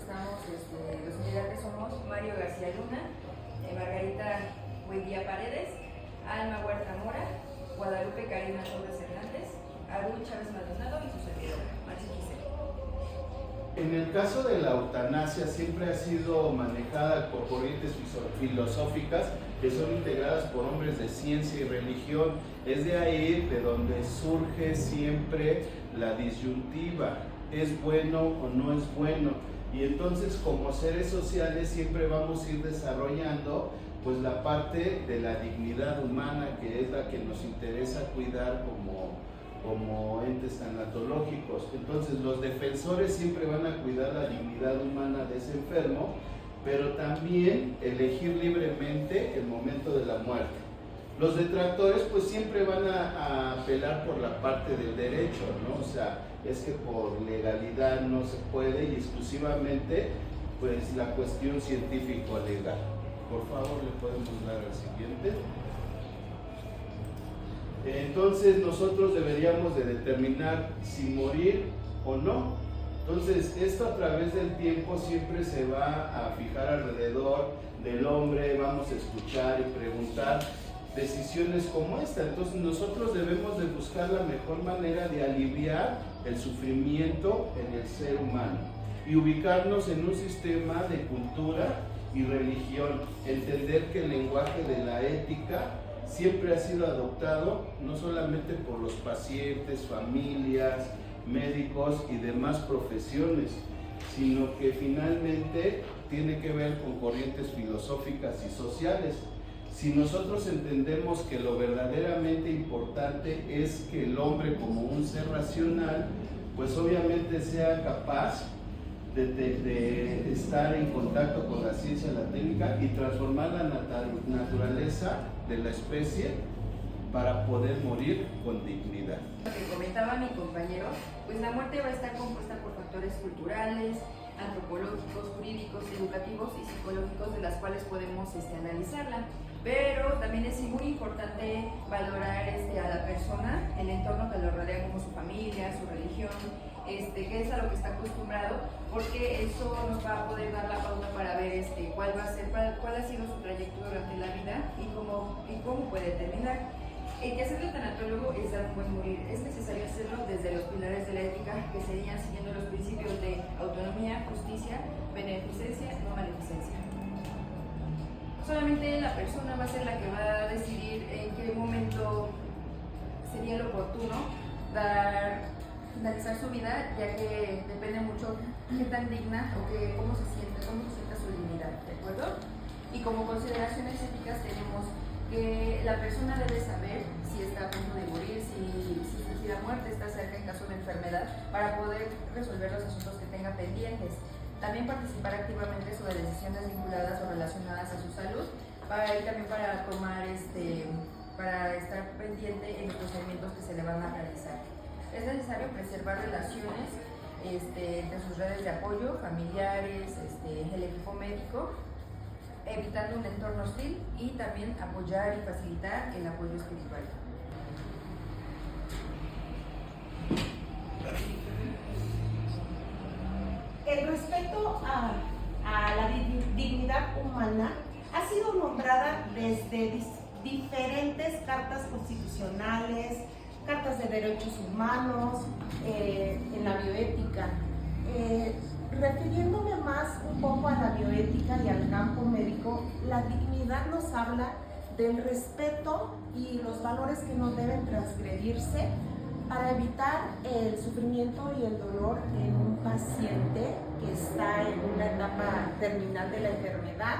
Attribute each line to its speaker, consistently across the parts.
Speaker 1: estamos, los integrantes somos Mario García Luna, Margarita Buendía Paredes, Alma Huerta Mora, Guadalupe Karina Torres Hernández, Aru Chávez Maldonado y su servidora, Marci Gisela.
Speaker 2: En el caso de la eutanasia siempre ha sido manejada por corrientes filosóficas que son integradas por hombres de ciencia y religión. Es de ahí de donde surge siempre la disyuntiva, ¿es bueno o no es bueno? Y entonces como seres sociales siempre vamos a ir desarrollando pues la parte de la dignidad humana, que es la que nos interesa cuidar como entes tanatológicos. Entonces los defensores siempre van a cuidar la dignidad humana de ese enfermo, pero también elegir libremente el momento de la muerte. Los detractores pues siempre van a apelar por la parte del derecho, ¿no? O sea, es que por legalidad no se puede, y exclusivamente pues la cuestión científico-legal. Por favor, le podemos dar al siguiente. Entonces nosotros deberíamos de determinar si morir o no. Entonces esto a través del tiempo siempre se va a fijar alrededor del hombre, vamos a escuchar y preguntar decisiones como esta. Entonces nosotros debemos de buscar la mejor manera de aliviar el sufrimiento en el ser humano y ubicarnos en un sistema de cultura y religión, entender que el lenguaje de la ética siempre ha sido adoptado no solamente por los pacientes, familias, médicos y demás profesiones, sino que finalmente tiene que ver con corrientes filosóficas y sociales. Si nosotros entendemos que lo verdaderamente importante es que el hombre como un ser racional, pues obviamente sea capaz de estar en contacto con la ciencia, la técnica y transformar la naturaleza de la especie para poder morir con dignidad.
Speaker 1: Lo que comentaba mi compañero, pues la muerte va a estar compuesta por factores culturales, antropológicos, jurídicos, educativos y psicológicos, de las cuales podemos analizarla. Pero también es muy importante valorar a la persona, el entorno que lo rodea, como su familia, su religión, qué es a lo que está acostumbrado, porque eso nos va a poder dar la pauta para ver cuál ha sido su trayectoria durante la vida y cómo puede terminar. El quehacer del tanatólogo es dar un buen morir. Es necesario hacerlo desde los pilares de la ética, que serían siguiendo los principios de autonomía, justicia, beneficencia, no maleficencia. Solamente la persona va a ser la que va a decidir en qué momento sería lo oportuno finalizar su vida, ya que depende mucho qué tan digna o cómo se sienta su dignidad, ¿de acuerdo? Y como consideraciones éticas tenemos que la persona debe saber si está a punto de morir, si la muerte está cerca en caso de enfermedad, para poder resolver los asuntos que tenga pendientes. También participar activamente sobre decisiones vinculadas o relacionadas a su salud, también para tomar, para estar pendiente en los procedimientos que se le van a realizar. Es necesario preservar relaciones entre sus redes de apoyo, familiares, el equipo médico, evitando un entorno hostil, y también apoyar y facilitar el apoyo espiritual.
Speaker 3: El respeto a la dignidad humana ha sido nombrada desde diferentes cartas constitucionales, cartas de derechos humanos, en la bioética. Refiriéndome más un poco a la bioética y al campo médico, la dignidad nos habla del respeto y los valores que no deben transgredirse para evitar el sufrimiento y el dolor en un paciente que está en una etapa terminal de la enfermedad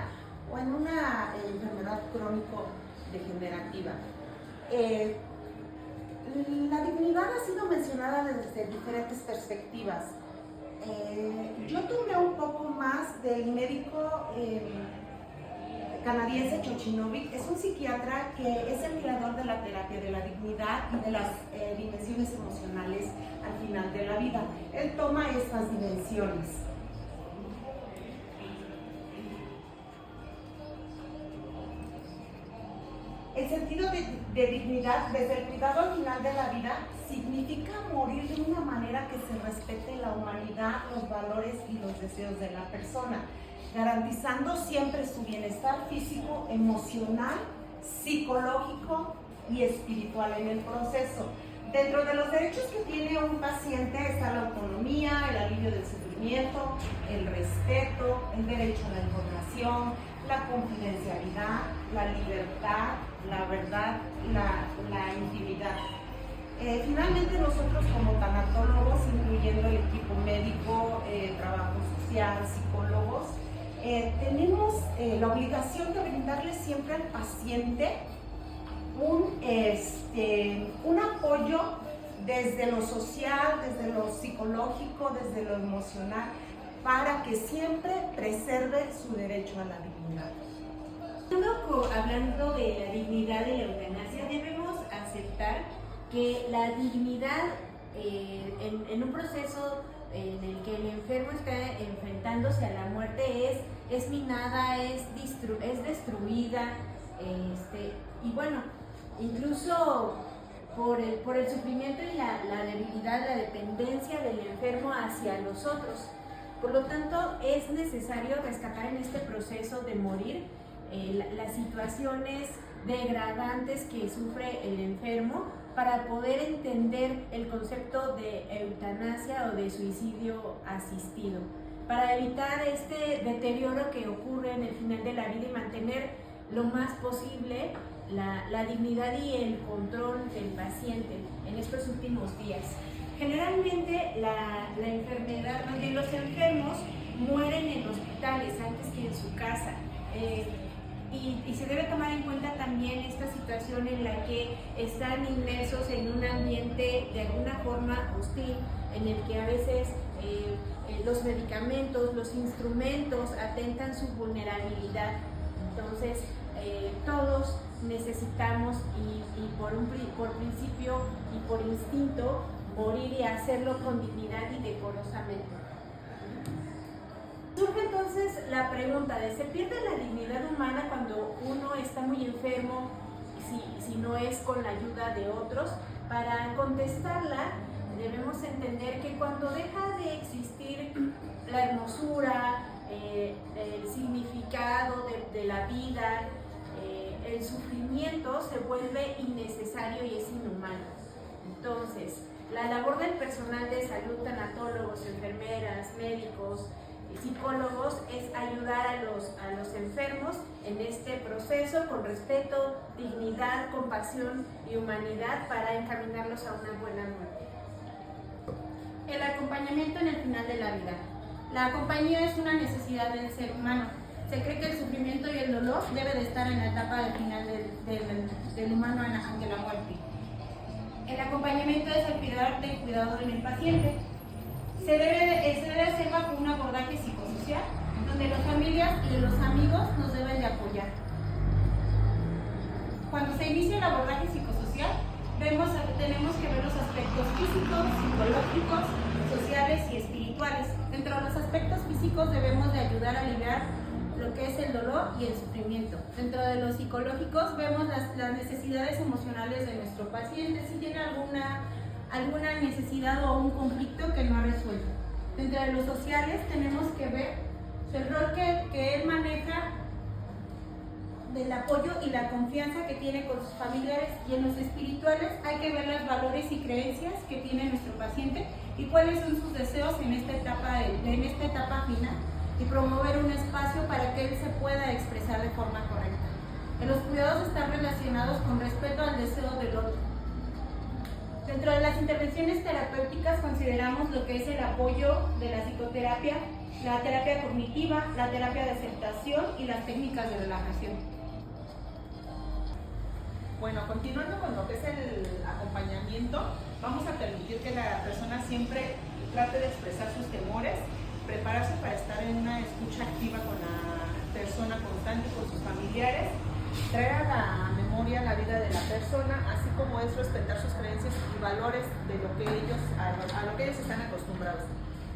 Speaker 3: o en una enfermedad crónico-degenerativa. La dignidad ha sido mencionada desde diferentes perspectivas. Yo tomé un poco más del médico canadiense Chochinovic. Es un psiquiatra que es el creador de la terapia de la dignidad y de las dimensiones emocionales al final de la vida. Él toma estas dimensiones. El sentido de dignidad desde el cuidado al final de la vida significa morir de una manera que se respete la humanidad, los valores valores y los deseos de la persona, garantizando siempre su bienestar físico, emocional, psicológico y espiritual en el proceso. Dentro de los derechos que tiene un paciente está la autonomía, el alivio del sufrimiento, el respeto, el derecho a la información, la confidencialidad, la libertad, la verdad, la intimidad. Finalmente nosotros como tanatólogos, incluyendo el equipo médico, trabajo social, psicólogos, tenemos la obligación de brindarle siempre al paciente un apoyo desde lo social, desde lo psicológico, desde lo emocional, para que siempre preserve su derecho a la dignidad.
Speaker 4: Hablando de la dignidad de la eutanasia, debemos aceptar que la dignidad en un proceso en el que el enfermo está enfrentándose a la muerte es minada, es destruida, y bueno, incluso por el sufrimiento y la debilidad, la dependencia del enfermo hacia los otros. Por lo tanto, es necesario rescatar en este proceso de morir las situaciones degradantes que sufre el enfermo para poder entender el concepto de eutanasia o de suicidio asistido, para evitar este deterioro que ocurre en el final de la vida y mantener lo más posible la dignidad y el control del paciente en estos últimos días. Generalmente la enfermedad, los enfermos mueren en hospitales antes que en su casa. Y se debe tomar en cuenta también esta situación en la que están inmersos en un ambiente de alguna forma hostil, en el que a veces los medicamentos, los instrumentos atentan su vulnerabilidad. Entonces, todos necesitamos y por principio y por instinto morir y hacerlo con dignidad y decorosamente. Surge entonces la pregunta de ¿se pierde la dignidad humana cuando uno está muy enfermo si no es con la ayuda de otros? Para contestarla debemos entender que cuando deja de existir la hermosura, el significado de la vida, el sufrimiento se vuelve innecesario y es inhumano. Entonces, la labor del personal de salud, tanatólogos, enfermeras, médicos, psicólogos, es ayudar a los enfermos en este proceso con respeto, dignidad, compasión y humanidad para encaminarlos a una buena muerte.
Speaker 5: El acompañamiento en el final de la vida. La compañía es una necesidad del ser humano. Se cree que el sufrimiento y el dolor debe de estar en la etapa del final del humano ante la muerte. El acompañamiento es el cuidador en el paciente. Se debe hacer bajo un abordaje psicosocial, donde las familias y los amigos nos deben de apoyar. Cuando se inicia el abordaje psicosocial, tenemos que ver los aspectos físicos, psicológicos, sociales y espirituales. Dentro de los aspectos físicos debemos de ayudar a aliviar lo que es el dolor y el sufrimiento. Dentro de los psicológicos vemos las necesidades emocionales de nuestro paciente, si tiene alguna necesidad o un conflicto que no ha resuelto. Dentro de los sociales tenemos que ver el rol que él maneja del apoyo y la confianza que tiene con sus familiares, y en los espirituales hay que ver los valores y creencias que tiene nuestro paciente y cuáles son sus deseos en esta etapa final, y promover un espacio para que él se pueda expresar de forma correcta. En los cuidados están relacionados con respeto al deseo del otro. Dentro de las intervenciones terapéuticas consideramos lo que es el apoyo de la psicoterapia, la terapia cognitiva, la terapia de aceptación y las técnicas de relajación.
Speaker 3: Bueno, continuando con lo que es el acompañamiento, vamos a permitir que la persona siempre trate de expresar sus temores, prepararse para estar en una escucha activa con la persona constante, con sus familiares, traer a la memoria la vida de la persona, así como es respetar sus creencias y valores de lo que a lo que ellos están acostumbrados.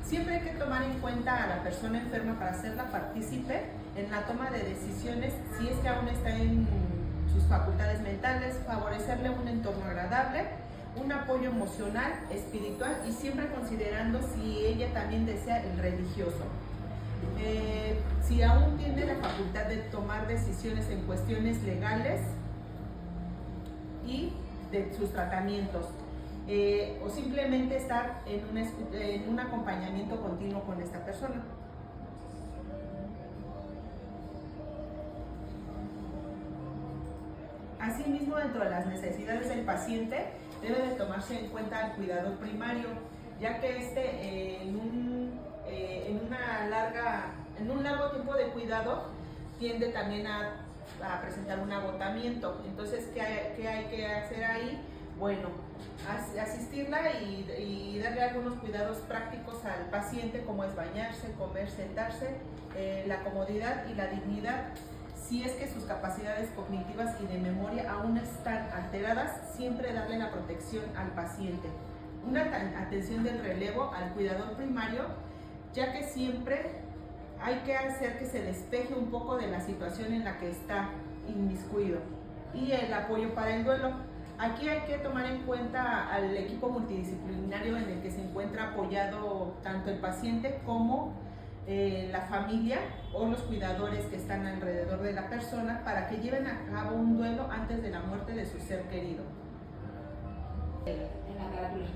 Speaker 3: Siempre hay que tomar en cuenta a la persona enferma para hacerla partícipe en la toma de decisiones, si es que aún está en sus facultades mentales, favorecerle un entorno agradable, un apoyo emocional, espiritual y siempre considerando si ella también desea el religioso. Si aún tiene la facultad de tomar decisiones en cuestiones legales y de sus tratamientos, o simplemente estar en un acompañamiento continuo con esta persona. Asimismo, dentro de las necesidades del paciente, debe de tomarse en cuenta el cuidador primario, ya que en un largo tiempo de cuidado tiende también a presentar un agotamiento. Entonces, ¿qué hay que hacer ahí? Bueno, asistirla y darle algunos cuidados prácticos al paciente, como es bañarse, comer, sentarse, la comodidad y la dignidad. Si es que sus capacidades cognitivas y de memoria aún están alteradas, siempre darle la protección al paciente. Una atención del relevo al cuidador primario, ya que siempre hay que hacer que se despeje un poco de la situación en la que está inmiscuido. Y el apoyo para el duelo. Aquí hay que tomar en cuenta al equipo multidisciplinario en el que se encuentra apoyado tanto el paciente como la familia o los cuidadores que están alrededor de la persona, para que lleven a cabo un duelo antes de la muerte de su ser querido.
Speaker 4: En la carátula.